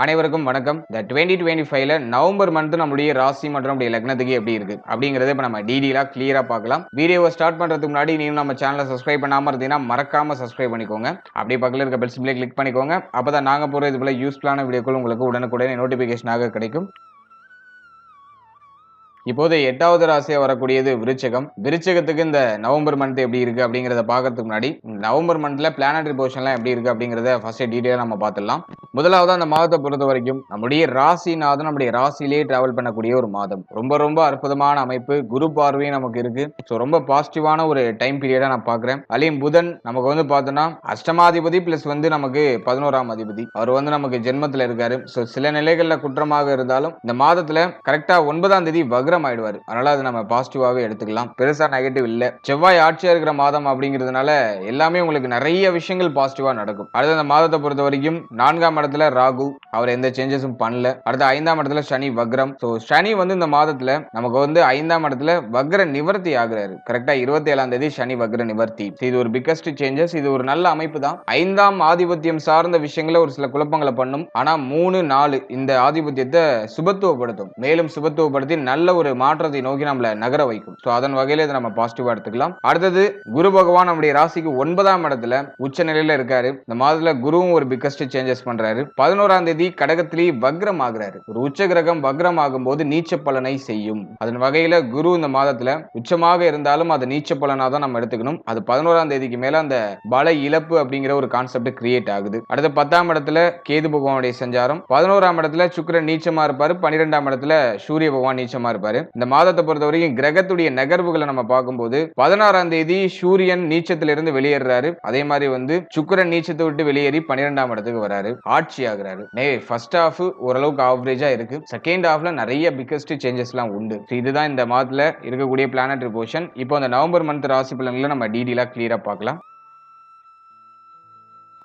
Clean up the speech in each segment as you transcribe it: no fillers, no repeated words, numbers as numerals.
அனைவருக்கும் வணக்கம். இந்த 2025ல நவம்பர் மந்த் நம்மளுடைய ராசி மற்றும் நம்முடைய லக்னத்துக்கு எப்படி இருக்கு அப்படிங்கறத இப்ப நம்ம டீடெயிலா கிளியரா பார்க்கலாம். வீடியோவை ஸ்டார்ட் பண்றதுக்கு முன்னாடி நீங்க நம்ம சேனலை சப்ஸ்கிரைப் பண்ணாம இருந்தீங்கன்னா மறக்காம சப்ஸ்கிரைப் பண்ணிக்கோங்க. அப்படியே பக்கத்துல இருக்க பெல் சிம்பிளை கிளிக் பண்ணிக்கோங்க. அப்பதான் நாங்க போற இது போல யூஸ்ஃபுல்லான வீடியோக்கள் உங்களுக்கு உடனுக்குடனே நோட்டிபிகேஷனாக கிடைக்கும். இப்போது 8வது ராசியா வரக்கூடியது விருச்சகம். விருச்சகத்துக்கு இந்த நவம்பர் மந்த் எப்படி இருக்கு அப்படிங்கறத பாக்கிறதுக்கு முன்னாடி நவம்பர் மந்த்ல பிளானட்டரி பொசிஷன்லாம் எப்படி இருக்கு அப்படிங்கறத ஃபர்ஸ்ட் டீடைலா நம்ம பார்த்துடலாம். முதலாவது அந்த மாதத்தை பொறுத்த வரைக்கும் நம்முடைய ராசிநாதன் நம்முடைய ராசியிலேயே டிராவல் பண்ணக்கூடிய ஒரு மாதம். ரொம்ப ரொம்ப அற்புதமான அமைப்பு. குரு பார்வையும் நமக்கு இருக்கு. ஸோ ரொம்ப பாசிட்டிவான ஒரு டைம் பீரியடா நான் பாக்குறேன். அலையும் புதன் நமக்கு வந்து பார்த்தோம்னா அஷ்டமாதிபதி பிளஸ் வந்து நமக்கு 11ஆம் அதிபதி. அவர் வந்து நமக்கு ஜென்மத்துல இருக்காரு. ஸோ சில நிலைகள்ல குற்றமாக இருந்தாலும் இந்த மாதத்துல கரெக்டா 9ஆம் தேதி வக்ரம் ஆயிடுவாரு. அதனால அது நம்ம பாசிட்டிவாவே எடுத்துக்கலாம். பெருசா நெகட்டிவ் இல்ல. செவ்வாய் ஆட்சியா இருக்கிற மாதம் அப்படிங்கிறதுனால எல்லாமே உங்களுக்கு நிறைய விஷயங்கள் பாசிட்டிவா நடக்கும். அடுத்த அந்த மாதத்தை பொறுத்த வரைக்கும் 4ஆம் இடத்துல ராகு, அவர் எந்த சேஞ்சஸும் பண்ணல. அடுத்த 5ஆம் இடத்துல சனி வக்ரம். சோ சனி வந்து இந்த மாதத்துல நமக்கு வந்து 5ஆம் இடத்துல வக்ர நிவர்த்தி ஆகுறாரு. கரெக்டா 27ஆம் தேதி சனி வக்ர நிவர்த்தி. இது ஒரு பிக்கஸ்ட் சேஞ்சஸ். இது ஒரு நல்ல அமைப்பு தான். 5ஆம் ஆதிபத்தியம் சார்ந்த விஷயங்கள ஒரு சில குழப்பங்களை பண்ணும். ஆனா 3, 4 இந்த ஆதிபத்தியத்தை சுபத்துவப்படுத்தும். மேலும் சுபத்துவப்படுத்தி நல்ல ஒரு மாற்றத்தை நோக்கி நம்மள நகர வைக்கும். சோ அதன் வகையில இதை நம்ம பாசிட்டிவா எடுத்துக்கலாம். அடுத்தது குரு பகவான் நம்முடைய ராசிக்கு 9ஆம் இடத்துல உச்ச நிலையில இருக்காரு. இந்த மாதத்துல குருவும் ஒரு பிக்கஸ்ட் சேஞ்சஸ் பண்றாரு. 11ஆம் தேதி கடகத்திலேயே வக்ரம் ஆகுறாரு. ஒரு உச்ச கிரகம் வக்ரம் ஆகும்போது நீச்ச பலனை செய்யும். அதன் வகையில குரு இந்த மாதத்துல உச்சமாக இருந்தாலும் அது நீச்ச பலனா தான் நம்ம எடுத்துக்கணும். அது 11ஆம் தேதிக்கு மேல அந்த பல இழப்பு அப்படிங்கிற ஒரு கான்செப்ட் கிரியேட் ஆகுது. அடுத்த 10ஆம் இடத்துல கேது பகவானுடைய சஞ்சாரம். 11ஆம் இடத்துல சுக்கிரன் நீச்சமா இருப்பாரு. 12ஆம் இடத்துல சூரிய பகவான் நீச்சமா இருப்பாரு. இந்த மாதத்தை பொறுத்த வரைக்கும் கிரகத்துடைய நகர்வுகளை நம்ம பார்க்கும்போது 16ஆம் தேதி சூரியன் நீச்சத்திலிருந்து வெளியேறாரு. அதே மாதிரி வந்து சுக்கிரன் நீச்சத்தை விட்டு வெளியேறி 12ஆம் இடத்துக்கு வராரு. ஆட்சி ஆகுறாரு. ஃபர்ஸ்ட் ஹாஃப் ஓரளவுக்கு ஆவரேஜா இருக்கு. செகண்ட் ஹாஃப்ல நிறைய பிக்கஸ்ட் சேஞ்சஸ் எல்லாம் உண்டு. இதுதான் இந்த மாதத்துல இருக்கக்கூடிய பிளானட்டரி பொசிஷன். இப்போ இந்த நவம்பர் மந்த் ராசி பலன்களை நம்ம டீடெயிலா கிளியரா பார்க்கலாம்.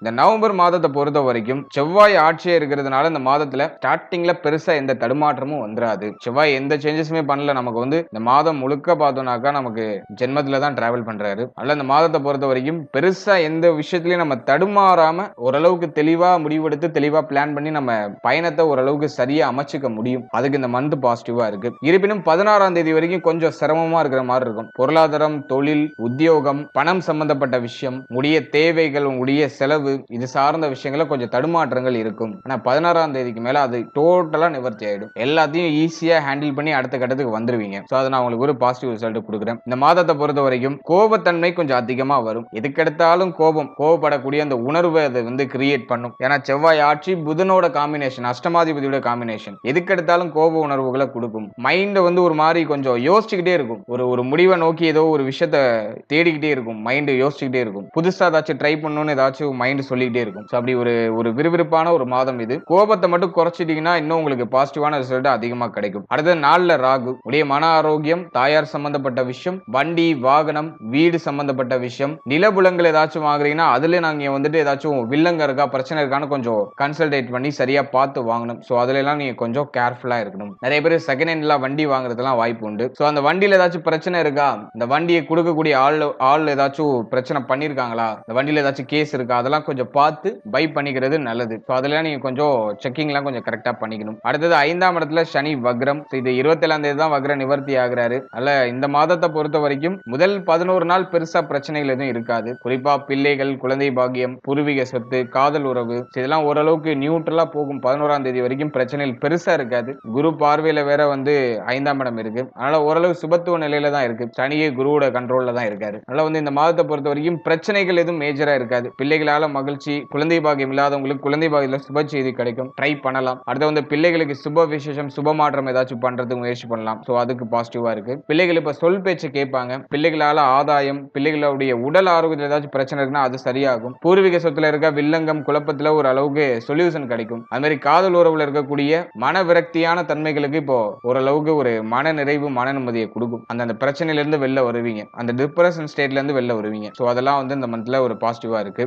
இந்த நவம்பர் மாதத்தை பொறுத்த வரைக்கும் செவ்வாய் ஆட்சியே இருக்கிறதுனால இந்த மாதத்துல ஸ்டார்டிங்ல பெருசா எந்த தடுமாற்றமும் வந்துடாது. செவ்வாய் எந்த சேஞ்சஸுமே பண்ணல. நமக்கு வந்து இந்த மாதம் முழுக்க பார்த்தோம்னாக்கா நமக்கு ஜென்மத்துல தான் டிராவல் பண்றாரு. அதனால இந்த மாதத்தை பொறுத்த வரைக்கும் பெருசா எந்த விஷயத்திலயும் நம்ம தடுமாறாம ஓரளவுக்கு தெளிவா முடிவெடுத்து தெளிவா பிளான் பண்ணி நம்ம பயணத்தை ஓரளவுக்கு சரியா அமைச்சுக்க முடியும். அதுக்கு இந்த மந்த் பாசிட்டிவா இருக்கு. இருப்பினும் 16ஆம் தேதி வரைக்கும் கொஞ்சம் சிரமமா இருக்கிற மாதிரி இருக்கும். பொருளாதாரம், தொழில், உத்தியோகம், பணம் சம்பந்தப்பட்ட விஷயம், உடைய தேவைகள், உடைய செலவு, இது சார்ந்த விஷயங்கள கொஞ்சம் தடுமாற்றங்கள் இருக்கும். ஆனா 16ஆம் தேதிக்கு மேல அது டோட்டலா நிவர்த்தி ஆயிடும். எல்லாத்தையும் ஈஸியா ஹேண்டில் பண்ணி அடுத்த கட்டத்துக்கு வந்துருவீங்க. சோ அதை நான் உங்களுக்கு ஒரு பாசிட்டிவ் ரிசல்ட் கொடுக்குறேன். இந்த மாதத்தை பொறுத்த வரைக்கும் கோபத்தன்மை கொஞ்சம் அதிகமா வரும். எதுக்கெடுத்தாலும் கோபப்படக்கூடிய அந்த உணர்வை அதை வந்து கிரியேட் பண்ணும். ஏன்னா செவ்வாய் ஆட்சி புதனோட காம்பினேஷன், அஷ்டமாதிபதியோட காம்பினேஷன், எதுக்கெடுத்தாலும் கோப உணர்வுகளை கொடுக்கும். மைண்ட் வந்து ஒரு மாதிரி கொஞ்சம் யோசிச்சுக்கிட்டே இருக்கும். ஒரு முடிவை நோக்கி ஏதோ ஒரு விஷயத்த தேடிக்கிட்டே இருக்கும். மைண்ட் யோசிச்சுக்கிட்டே இருக்கும். புதுசா ஏதாச்சும் ட்ரை பண்ணணும்னு ஏதாச்சும் மைண்ட் சொல்லிக்கிட்டே இருக்கும். அப்படி ஒரு விறுவிறுப்பான ஒரு மாதம் இது. கோபத்தை மட்டும் குறைச்சிட்டீங்கன்னா இன்னும் உங்களுக்கு பாசிட்டிவான ரிசல்ட் அதிகமா கிடைக்கும். அடுத்த நாள்ல ராகு, உடைய மன ஆரோக்கியம், தாயார் சம்பந்தப்பட்ட விஷயம், வண்டி வாகனம், வீடு சம்பந்தப்பட்ட விஷயம், நிலபுலங்கள் ஏதாச்சும் வாங்குறீங்கன்னா அதுல நாங்க வந்துட்டு ஏதாச்சும் வில்லங்க இருக்கா, பிரச்சனை இருக்கான்னு கொஞ்சம் கன்சல்டேட் பண்ணி சரியா பார்த்து வாங்கணும். சோ அதுல எல்லாம் நீங்க கொஞ்சம் கேர்ஃபுல்லா இருக்கணும். நிறைய பேர் செகண்ட் ஹேண்ட்ல வண்டி வாங்குறதுலாம் வாய்ப்பு உண்டு. சோ அந்த வண்டியில ஏதாச்சும் பிரச்சனை இருக்கா, இந்த வண்டியை கொடுக்கக்கூடிய ஆள் ஏதாச்சும் பிரச்சனை பண்ணிருக்காங்களா, இந்த வண்டியில ஏதாச்சும் கேஸ் இருக்கா, அதெல்லாம் கொஞ்சம் பார்த்து பை பண்ணிக்கிறது நல்லது. சோ அதெல்லாம் நீங்க கொஞ்சம் செக்கிங்லாம் கொஞ்சம் கரெக்டா பண்ணிக்கணும். அடுத்தது 5ஆம் இடத்துல சனி வக்ரம். இது 27ஆம் தேதி தான் வக்ர நிவர்த்தி ஆகுறாரு. அல்ல இந்த மாதத்தை பொறுத்த வரைக்கும் முதல் 11 நாள் பெருசா பிரச்சனைகள் எதுவும் இருக்காது. குறிப்பா பிள்ளைகள், குழந்தை பாக்கியம், பூர்வீக சொத்து, காதல் உறவு, இதெல்லாம் ஓரளவுக்கு நியூட்ரலா போகும். 11ஆம் தேதி வரைக்கும் பிரச்சனைகள் பெருசா இருக்காது. குரு பார்வையில வேற வந்து 5ஆம் இடம் இருக்கு. அதனால ஓரளவு சுபத்துவ நிலையில தான் இருக்கு. சனியே குருவோட கண்ட்ரோல்ல தான் இருக்காரு. அதனால வந்து இந்த மாதத்தை பொறுத்த வரைக்கும் பிரச்சனைகள் எதுவும் மேஜரா இருக்காது. பிள்ளைகளால மகிழ்ச்சி, குழந்தை பாக்கியம் இல்லாதவங்களுக்கு குழந்தை பாக்கியத்துல சுப செய்தி கிடைக்கும். ட்ரை பண்ணலாம். அடுத்து வந்து பிள்ளைகளுக்கு சுப விசேஷம், சுப மாற்றம் ஏதாச்சும் பண்றதுக்கு முயற்சி பண்ணலாம். சோ அதுக்கு பாசிட்டிவா இருக்கு. பிள்ளைகள் இப்ப சொல் பேச்சு கேட்பாங்க. பிள்ளைகளால ஆதாயம், பிள்ளைகளுடைய உடல் ஆரோக்கியத்தில் ஏதாச்சும் பிரச்சனை இருக்குன்னா அது சரியாகும். பூர்வீக சொத்துல இருக்க வில்லங்கம், குழப்பத்துல ஒரு அளவுக்கு சொல்யூஷன் கிடைக்கும். அது மாதிரி காதல் உறவுல இருக்கக்கூடிய மன விரக்தியான தன்மைகளுக்கு இப்போ ஓரளவுக்கு ஒரு மன நிறைவு, மன நிம்மதியை கொடுக்கும். அந்த பிரச்சனையில இருந்து வெளில வருவீங்க. அந்த டிப்ரஷன் ஸ்டேட்ல இருந்து வெளில வருவீங்க. சோ அதெல்லாம் வந்து இந்த மந்த்ல ஒரு பாசிட்டிவா இருக்கு.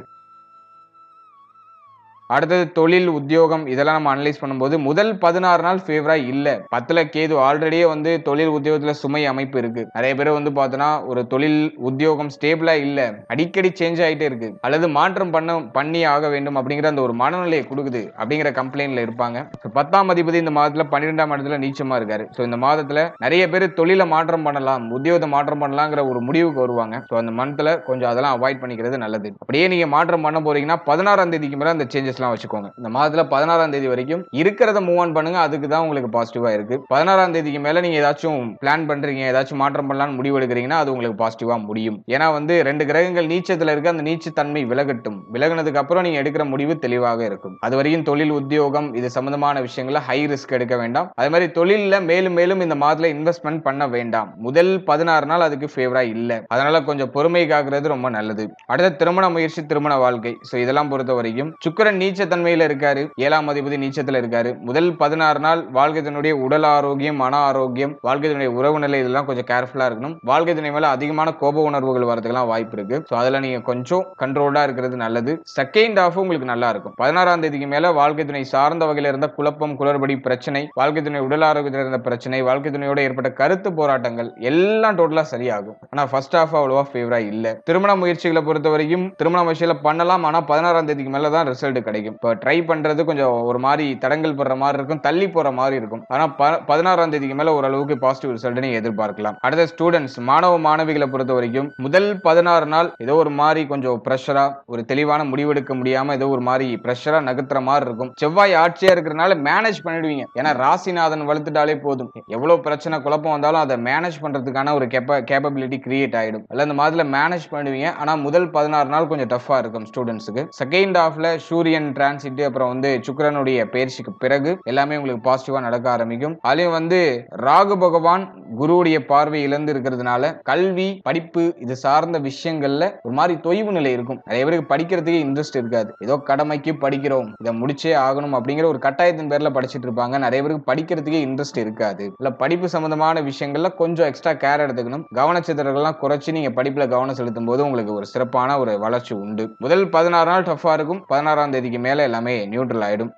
அடுத்தது தொழில் உத்தியோகம் இதெல்லாம் நம்ம அனலைஸ் பண்ணும்போது முதல் 16 நாள் ஃபேவரா இல்ல. 10ல கேது ஆல்ரெடியே வந்து தொழில் உத்தியோகத்துல சுமை அமைப்பு இருக்கு. நிறைய பேர் வந்து பார்த்தோன்னா ஒரு தொழில் உத்தியோகம் ஸ்டேபிளா இல்ல, அடிக்கடி சேஞ்ச் ஆயிட்டே இருக்கு, அல்லது மாற்றம் பண்ணி ஆக வேண்டும் அப்படிங்கிற அந்த ஒரு மனநிலையை கொடுக்குது அப்படிங்கிற கம்ப்ளைண்ட்ல இருப்பாங்க. 10ஆம் அதிபதி இந்த மாதத்துல 12ஆம் இடத்துல நீச்சமா இருக்காரு. ஸோ இந்த மாதத்துல நிறைய பேர் தொழில மாற்றம் பண்ணலாம், உத்தியோகத்தை மாற்றம் பண்ணலாங்கிற ஒரு முடிவுக்கு வருவாங்க. ஸோ அந்த மந்த்ல கொஞ்சம் அதெல்லாம் அவாய்ட் பண்ணிக்கிறது நல்லது. அப்படியே நீங்க மாற்றம் பண்ண போறீங்கன்னா 16ஆம் தேதிக்கு மேல அந்த சேஞ்சஸ் எல்லாம் வச்சுக்கோங்க. இந்த மாதத்துல 16ஆம் தேதி வரைக்கும் இருக்கிறத மூவ் ஆன் பண்ணுங்க, அதுக்கு தான் உங்களுக்கு பாசிட்டிவா இருக்கு. 16ஆம் தேதிக்கு மேல நீங்க ஏதாச்சும் பிளான் பண்றீங்க, ஏதாச்சும் மாற்றம் பண்ணலாம்னு முடிவு எடுக்கிறீங்கன்னா அது உங்களுக்கு பாசிட்டிவா முடியும். ஏன்னா வந்து 2 கிரகங்கள் நீச்சத்துல இருக்கு, அந்த நீச்ச தன்மை விலகட்டும். விலகினதுக்கு அப்புறம் நீங்க எடுக்கிற முடிவு தெளிவாக இருக்கும். அது வரைக்கும் தொழில் உத்தியோகம் இது சம்பந்தமான விஷயங்கள ஹை ரிஸ்க் எடுக்க வேண்டாம். அதே மாதிரி தொழில்ல மேலும் மேலும் இந்த மாதத்துல இன்வெஸ்ட்மெண்ட் பண்ண வேண்டாம். முதல் 16 நாள் அதுக்கு ஃபேவரா இல்ல, அதனால கொஞ்சம் பொறுமை காக்குறது ரொம்ப நல்லது. அடுத்த திருமண முயற்சி, திருமண வாழ்க்கை. சோ இதெல்லாம் பொறுத்த வரைக்கும் சுக்கிரன் நீச்ச தன்மையில இருக்காரு, 7ஆம் அதிபதி நீச்சத்துல இருக்காரு. முதல் 16 நாள் வாழ்க்கை துணையுடைய உடல் ஆரோக்கியம், மன ஆரோக்கியம், வாழ்க்கை துணையுடைய உறவு நிலை இதெல்லாம் கொஞ்சம் கேர்ஃபுல்லா இருக்கணும். வாழ்க்கை துணை மேல அதிகமான கோப உணர்வுகள் வரதுக்கெல்லாம் வாய்ப்பு இருக்கு. சோ அதுல நீங்க கொஞ்சம் கண்ட்ரோலா இருக்கிறது நல்லது. செகண்ட் ஹாஃப் உங்களுக்கு நல்லா இருக்கும். 16ஆம் தேதிக்கு மேல வாழ்க்கை துணை சார்ந்த வகையில இருந்த குழப்பம், குளறுபடி பிரச்சனை, வாழ்க்கை துணை உடல் ஆரோக்கியத்தில் இருந்த பிரச்சனை, வாழ்க்கை துணையோட ஏற்பட்ட கருத்து போராட்டங்கள் எல்லாம் டோட்டலா சரியாகும். ஆனா ஃபர்ஸ்ட் ஹாஃப் அவ்வளவா ஃபேவரா இல்ல. திருமண முயற்சிகளை பொறுத்த வரைக்கும் திருமண முயற்சிகளை பண்ணலாம், ஆனா 16ஆம் தேதிக்கு மேல தான் ரிசல்ட் கிடைக்கும். இப்போ ட்ரை பண்றது கொஞ்சம் ஒரு மாதிரி தடங்கல் படுற மாதிரி இருக்கும், தள்ளி போற மாதிரி இருக்கும். ஆனா 16ஆம் தேதிக்கு மேல ஓரளவுக்கு பாசிட்டிவ் ரிசல்ட் நீங்க எதிர்பார்க்கலாம். அடுத்த ஸ்டூடெண்ட்ஸ், மாணவ மாணவிகளை பொறுத்த வரைக்கும் முதல் 16 நாள் ஏதோ ஒரு மாதிரி கொஞ்சம் பிரஷரா, ஒரு தெளிவான முடிவெடுக்க முடியாம ஏதோ ஒரு மாதிரி பிரஷரா நகர்த்துற மாதிரி இருக்கும். செவ்வாய் ஆட்சியா இருக்கிறனால மேனேஜ் பண்ணிடுவீங்க. ஏன்னா ராசிநாதன் வளர்த்துட்டாலே போதும், எவ்வளவு பிரச்சனை குழப்பம் வந்தாலும் அதை மேனேஜ் பண்றதுக்கான ஒரு கேப்பபிலிட்டி கிரியேட் ஆயிடும். அல்ல இந்த மாதிரி மேனேஜ் பண்ணுவீங்க. ஆனா முதல் 16 நாள் கொஞ்சம் டஃபா இருக்கும் ஸ்டூடெண்ட்ஸுக்கு. செகண்ட் ஹாஃப்ல சூரியன் டிரான்சிட், அப்புறம் வந்து சுக்கிரனுடைய பயிற்சிக்கு பிறகு எல்லாமே உங்களுக்கு பாசிட்டிவா நடக்க ஆரம்பிக்கும். அதுலயும் வந்து ராகு பகவான் குருவுடைய பார்வை இழந்து இருக்கிறதுனால கல்வி, படிப்பு இது சார்ந்த விஷயங்கள்ல ஒரு மாதிரி தொய்வு நிலை இருக்கும். நிறைய பேருக்கு படிக்கிறதுக்கு இன்ட்ரெஸ்ட் இருக்காது. ஏதோ கடமைக்கு படிக்கிறோம், இதை முடிச்சே ஆகணும் அப்படிங்கிற ஒரு கட்டாயத்தின் பேர்ல படிச்சுட்டு இருப்பாங்க. நிறைய பேருக்கு படிக்கிறதுக்கே இன்ட்ரெஸ்ட் இருக்காது. இல்ல படிப்பு சம்பந்தமான விஷயங்கள்ல கொஞ்சம் எக்ஸ்ட்ரா கேர் எடுத்துக்கணும். கவனச்சிதறல்கள்லாம் குறைச்சு நீங்க படிப்புல கவனம் செலுத்தும் போது உங்களுக்கு ஒரு சிறப்பான ஒரு வளர்ச்சி உண்டு. முதல் 16 நாள் டஃபா இருக்கும். 16ஆம் தேதிக்கு மேல எல்லாமே நியூட்ரல் ஆயிடும்.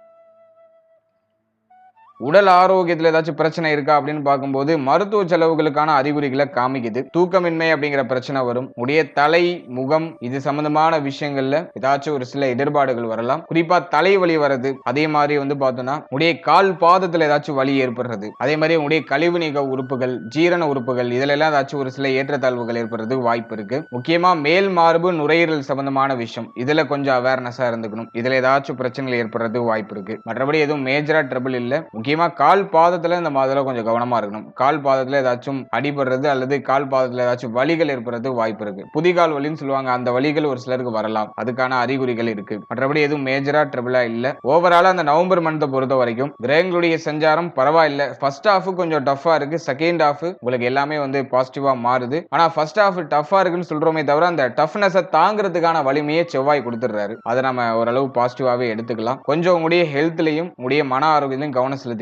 உடல் ஆரோக்கியத்துல ஏதாச்சும் பிரச்சனை இருக்கா அப்படின்னு பார்க்கும்போது மருத்துவ செலவுகளுக்கான அறிகுறிகளை காமிக்குது. தூக்கமின்மை அப்படிங்கிற பிரச்சனை வரும். உடைய தலை, முகம் இது சம்பந்தமான விஷயங்கள்ல ஏதாச்சும் ஒரு சில இடர்பாடுகள் வரலாம். குறிப்பா தலைவலி வர்றது, அதே மாதிரி வந்து பார்த்தோம்னா உடைய கால் பாதத்துல ஏதாச்சும் வலி ஏற்படுறது, அதே மாதிரி உடைய கழிவு நீக்க உறுப்புகள், ஜீரண உறுப்புகள் இதுல எல்லாம் ஏதாச்சும் ஒரு சில ஏற்றத்தாழ்வுகள் ஏற்படுறது வாய்ப்பு இருக்கு. முக்கியமா மேல் மார்பு, நுரையீரல் சம்பந்தமான விஷயம் இதுல கொஞ்சம் அவேர்னஸா இருந்துக்கணும். இதுல ஏதாச்சும் பிரச்சனைகள் ஏற்படுறது வாய்ப்பு இருக்கு. மற்றபடி எதுவும் மேஜரா ட்ரபிள் இல்ல. முக்கியமா கால் பாதத்துல இந்த மாதிரி கொஞ்சம் கவனமா இருக்கணும். கால் பாதத்துல ஏதாச்சும் அடிபடுறது அல்லது கால் பாதத்துல ஏதாச்சும் வலிகள் ஏற்படுறது வாய்ப்பு இருக்கு. புதிகால் வலின்னு சொல்லுவாங்க, அந்த வலிகள் ஒரு சிலருக்கு வரலாம். அதுக்கான அறிகுறிகள் இருக்கு. மற்றபடி எதுவும் மேஜரா ட்ரபிளா இல்ல. ஓவராலா அந்த நவம்பர் மந்தை பொறுத்த வரைக்கும் கிரகங்களுடைய சஞ்சாரம் பரவாயில்ல. ஃபர்ஸ்ட் ஹாஃப் கொஞ்சம் டஃபா இருக்கு, செகண்ட் ஹாஃப் உங்களுக்கு எல்லாமே வந்து பாசிட்டிவா மாறுது. ஆனா ஃபர்ஸ்ட் ஹாஃப் டஃபா இருக்குன்னு சொல்றோமே தவிர அந்த டஃப்னஸ் தாங்கிறதுக்கான வலிமையை செவ்வாய் கொடுத்துடுறாரு. அதை நம்ம ஓரளவு பாசிட்டிவாவே எடுத்துக்கலாம். கொஞ்சம் உங்களுடைய ஹெல்த்லயும் உங்களுடைய மன ஆரோக்கியத்திலும் கவனம் செலுத்திக்கங்க.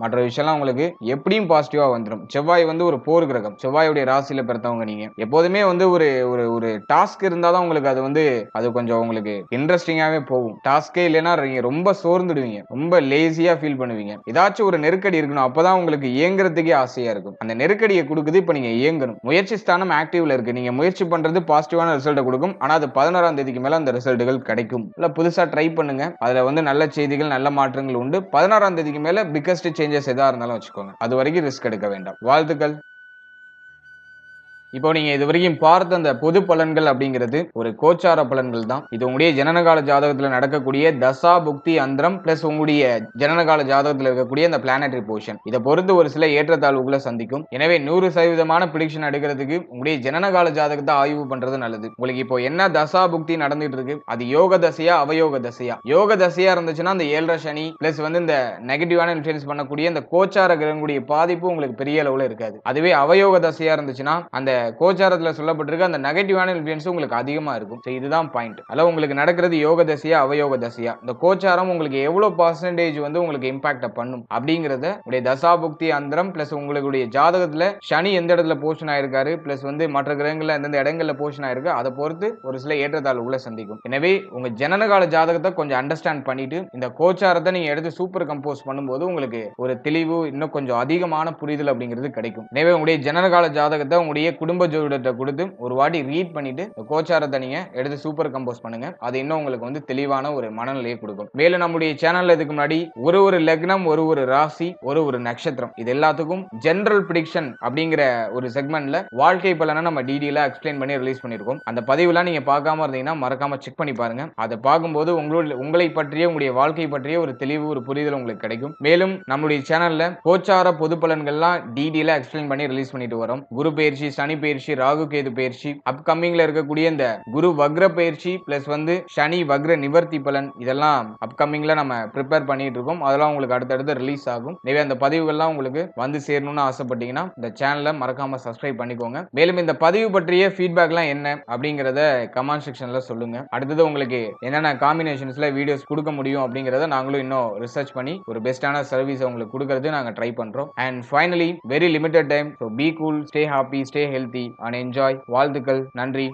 மற்ற விஷயம்லாம் உங்களுக்கு எப்படியும் பாசிட்டிவா வந்துடும். செவ்வாய் வந்து ஒரு போர் கிரகம். செவ்வாயுடைய ராசியில பிறந்தவங்க நீங்க எப்போதுமே வந்து ஒரு ஒரு டாஸ்க் இருந்தாதான் உங்களுக்கு அது வந்து அது கொஞ்சம் உங்களுக்கு இன்ட்ரெஸ்டிங்காவே போகும். டாஸ்கே இல்லைன்னா நீங்க ரொம்ப சோர்ந்துடுவீங்க, ரொம்ப லேசியா ஃபீல் பண்ணுவீங்க. ஏதாச்சும் ஒரு நெருக்கடி இருக்கணும், அப்பதான் உங்களுக்கு இயங்குறதுக்கே ஆசையா இருக்கும். அந்த நெருக்கடியை கொடுக்குது. இப்ப நீங்க இயங்கணும். முயற்சி ஸ்தானம் ஆக்டிவ்ல இருக்கு. நீங்க முயற்சி பண்றது பாசிட்டிவான ரிசல்ட் கொடுக்கும். ஆனா அது 16ஆம் தேதிக்கு மேல அந்த ரிசல்ட்டுகள் கிடைக்கும். இல்ல புதுசா ட்ரை பண்ணுங்க. அதுல வந்து நல்ல செய்திகள், நல்ல மாற்றங்கள் உண்டு. 16ஆம் தேதிக்கு மேல பிக்கஸ்ட் சேஞ்சஸ் எதா இருந்தாலும் வச்சுக்கோங்க. அது வரைக்கும் ரிஸ்க் எடுக்க வேண்டாம். வாழ்த்துக்கள். இப்போ நீங்க இது வரைக்கும் பார்த்த அந்த பொது பலன்கள் அப்படிங்கிறது ஒரு கோச்சார பலன்கள் தான். இது உங்களுடைய ஜனனகால ஜாதகத்துல நடக்கக்கூடிய தசா புக்தி அந்தரம் பிளஸ் உங்களுடைய ஜனனகால ஜாதகத்துல இருக்கக்கூடிய அந்த பிளானட்டரி போர்ஷன் இதை பொறுத்து ஒரு சில ஏற்றத்தாழ்வுகளை சந்திக்கும். எனவே 100% பிரிடிக்ஷன் எடுக்கிறதுக்கு உங்களுடைய ஜனனகால ஜாதகத்தை ஆய்வு பண்றது நல்லது. உங்களுக்கு இப்போ என்ன தசா புக்தி நடந்துட்டு இருக்கு, அது யோக தசையா அவயோக தசையா? யோக தசையா இருந்துச்சுன்னா அந்த 7.5 சனி பிளஸ் வந்து இந்த நெகட்டிவான இன்ஃபுளுன்ஸ் பண்ணக்கூடிய இந்த கோச்சார கிரகங்களுடைய பாதிப்பு உங்களுக்கு பெரிய அளவுல இருக்காது. அதுவே அவயோக தசையா இருந்துச்சுன்னா அந்த கோச்சாரத்துல சொல்லப்பட்டிருக்க அந்த நெகட்டிவான இன்ஃப்ளூயன்ஸ் உங்களுக்கு அதிகமா இருக்கும். இதுதான் பாயிண்ட். அதனால உங்களுக்கு நடக்கிறது யோக தசையா அவயோக தசையா, இந்த கோச்சாரம் உங்களுக்கு எவ்வளவு பர்சன்டேஜ் வந்து உங்களுக்கு இம்பாக்ட் பண்ணும் அப்படிங்கறத உடைய தசாபுக்தி அந்தரம் பிளஸ் உங்களுடைய ஜாதகத்துல சனி எந்த இடத்துல போஷன் ஆயிருக்காரு பிளஸ் வந்து மற்ற கிரகங்கள்ல எந்தெந்த இடங்கள்ல போஷன் ஆயிருக்கு அதை பொறுத்து ஒரு சில ஏற்றத்தாழ்வுகளை சந்திக்கும். எனவே உங்க ஜனனகால ஜாதகத்தை கொஞ்சம் அண்டர்ஸ்டாண்ட் பண்ணிட்டு இந்த கோச்சாரத்தை நீங்க எடுத்து சூப்பர் கம்போஸ் பண்ணும்போது உங்களுக்கு ஒரு தெளிவு இன்னும் கொஞ்சம் அதிகமான புரிதல் அப்படிங்கிறது கிடைக்கும். எனவே உங்களுடைய ஜனனகால ஜாதகத்தை உங்களுடைய குடும்ப ஜோதிடத்தை கொடுத்து ஒரு வாட்டி ரீட் பண்ணிட்டு கோச்சாரத்தை நீங்க எடுத்து சூப்பர் கம்போஸ் பண்ணுங்க. அது இன்னும் உங்களுக்கு வந்து தெளிவான ஒரு மனநிலையை கொடுக்கும். மேலும் நம்முடைய சேனல்ல இதுக்கு முன்னாடி ஒரு லக்னம் ஒரு ராசி ஒரு நட்சத்திரம் இது எல்லாத்துக்கும் ஜெனரல் பிரெடிக்ஷன் அப்படிங்கிற ஒரு செக்மெண்ட்ல வாழ்க்கை பலனை நம்ம டீடைலா எக்ஸ்பிளைன் பண்ணி ரிலீஸ் பண்ணிருக்கோம். அந்த பதிவுலாம் நீங்க பார்க்காம இருந்தீங்கன்னா மறக்காம செக் பண்ணி பாருங்க. அதை பார்க்கும்போது உங்களை பற்றிய உங்களுடைய வாழ்க்கை பற்றிய ஒரு தெளிவு ஒரு புரிதல் உங்களுக்கு கிடைக்கும். மேலும் நம்மளுடைய சேனல்ல கோச்சார பொது பலன்கள்லாம் டீடைலா எக்ஸ்பிளைன் பண்ணி ரிலீஸ் பண்ணிட்டு வரோம். குரு பயிற்சி, சனி பயிற்சி, ராகு கேது பயிற்சி, அப்கமிங்ல இருக்கக்கூடிய இந்த குரு வக்ர பயிற்சி பிளஸ் வந்து சனி வக்ர நிவர்த்தி பலன் இதெல்லாம் அப்கமிங்ல நம்ம ப்ரிப்பேர் பண்ணிட்டு இருக்கோம். அதெல்லாம் உங்களுக்கு அடுத்தடுத்து ரிலீஸ் ஆகும். எனவே அந்த பதிவுகள்லாம் உங்களுக்கு வந்து சேரணும்னு ஆசைப்பட்டீங்கன்னா இந்த சேனலை மறக்காம சப்ஸ்கிரைப் பண்ணிக்கோங்க. மேலும் இந்த பதிவு பற்றிய ஃபீட்பேக்லாம் என்ன அப்படிங்கறத கமெண்ட் செக்ஷன்ல சொல்லுங்க. அடுத்தது உங்களுக்கு என்னென்ன காம்பினேஷன்ஸ்ல வீடியோஸ் கொடுக்க முடியும் அப்படிங்கறத நாங்களும் இன்னும் ரிசர்ச் பண்ணி ஒரு பெஸ்டான சர்வீஸ் உங்களுக்கு கொடுக்கறது நாங்க ட்ரை பண்றோம். And finally very limited time, so be cool, stay happy, stay healthy and enjoy. வாழ்த்துக்கள். நன்றி.